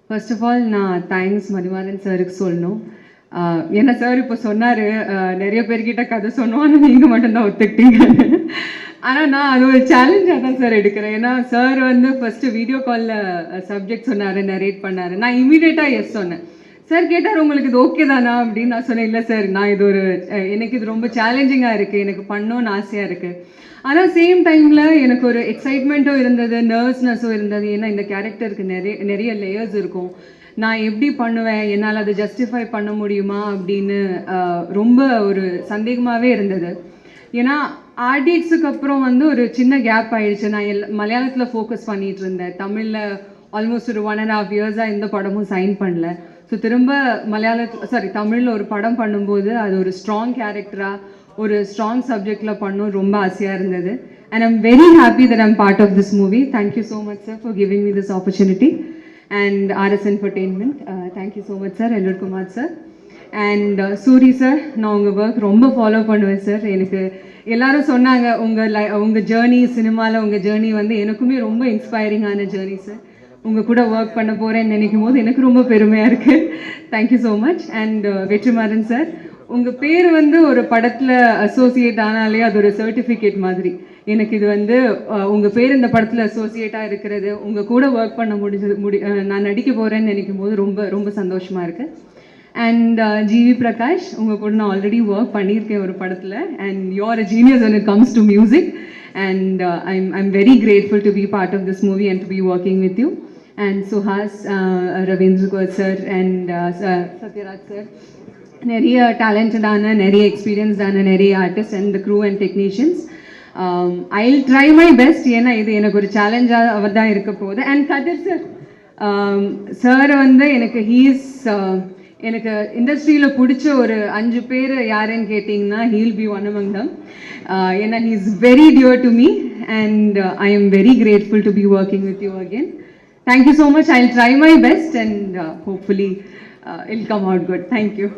First of all நான் thanks Mathimaran சாருக்கு சொல்லணும். ஏன்னா சார் இப்போ சொன்னார், நிறைய பேர்கிட்ட கதை சொன்னோம், ஆனால் நீங்கள் மட்டும்தான் ஒத்துக்கிட்டீங்க. ஆனால் நான் அது ஒரு சேலஞ்சாக தான் சார் எடுக்கிறேன். ஏன்னா சார் வந்து ஃபஸ்ட்டு வீடியோ காலில் சப்ஜெக்ட் சொன்னார், நரேட் பண்ணார். நான் இமீடியட்டாக எஸ் சொன்னேன். சார் கேட்டார், உங்களுக்கு இது ஓகே தானா அப்படின்னு. நான் சொன்னேன், இல்லை சார், நான் இது ஒரு எனக்கு இது ரொம்ப சேலஞ்சிங்காக இருக்குது, எனக்கு பண்ணணும்னு ஆசையாக இருக்குது. ஆனால் சேம் டைமில் எனக்கு ஒரு எக்ஸைட்மெண்ட்டும் இருந்தது, நர்வஸ்னஸும் இருந்தது. ஏன்னா இந்த கேரக்டருக்கு நிறைய லேயர்ஸ் இருக்கும். நான் எப்படி பண்ணுவேன், என்னால் அதை ஜஸ்டிஃபை பண்ண முடியுமா அப்படின்னு ரொம்ப ஒரு சந்தேகமாகவே இருந்தது. ஏன்னா ஆர்டிஎக்ஸுக்கு அப்புறம் வந்து ஒரு சின்ன கேப் ஆயிடுச்சு. நான் மலையாளத்தில் ஃபோக்கஸ் பண்ணிகிட்டு இருந்தேன். தமிழில் ஆல்மோஸ்ட் ஒரு 1.5 இயர்ஸாக எந்த படமும் சைன் பண்ணல. ஸோ திரும்ப தமிழில் ஒரு படம் பண்ணும்போது அது ஒரு ஸ்ட்ராங் கேரக்டராக, ஒரு ஸ்ட்ராங் சப்ஜெக்டில் பண்ணணும் ரொம்ப ஆசையாக இருந்தது. And I'm very happy that I'm part of this movie. Thank you so much sir for giving me this opportunity. And RS Entertainment, thank you so much sir. எல்வர் Kumar sir and Soori sir, நான் உங்கள் ஒர்க் ரொம்ப follow பண்ணுவேன் sir. எனக்கு எல்லாரும் சொன்னாங்க, உங்கள் journey சினிமாவில், உங்கள் ஜேர்னி வந்து எனக்குமே ரொம்ப இன்ஸ்பைரிங்கான ஜேர்னி சார். உங்கள் கூட ஒர்க் பண்ண போகிறேன்னு நினைக்கும் போது எனக்கு ரொம்ப பெருமையாக இருக்குது. Thank you so much. And Vetrimaaran sir, உங்கள் பேர் வந்து ஒரு படத்தில் அசோசியேட் ஆனாலே அது ஒரு சர்டிஃபிகேட் மாதிரி. எனக்கு இது வந்து உங்கள் பேர் இந்த படத்தில் அசோசியேட்டாக இருக்கிறது, உங்கள் கூட ஒர்க் பண்ண நான் நடிக்க போகிறேன்னு நினைக்கும் போது ரொம்ப ரொம்ப சந்தோஷமாக இருக்குது. அண்ட் ஜிவி பிரகாஷ், உங்கள் கூட நான் ஆல்ரெடி ஒர்க் பண்ணியிருக்கேன் ஒரு படத்தில். And you are a genius when it comes to music. And I'm very grateful to be part of this movie and to be working with you. And Suhas, Ravindra Gaur sir and Satyaraj sir, நிறைய டேலண்டடான, நிறைய எக்ஸ்பீரியன்ஸ்டான நிறைய artist and the crew and technicians. I'll try my best. ஏன்னா இது எனக்கு ஒரு சேலஞ்சாக தான் இருக்க போகுது. அண்ட் கதிர் சார், சார் வந்து எனக்கு இண்டஸ்ட்ரியில் பிடிச்ச ஒரு 5 பேர் யாருன்னு கேட்டிங்கன்னா he'll be one among them. ஏன்னா he is very dear to me and I am very grateful to be working with you again. Thank you so much. I'll try my best and hopefully it'll come out good. Thank you.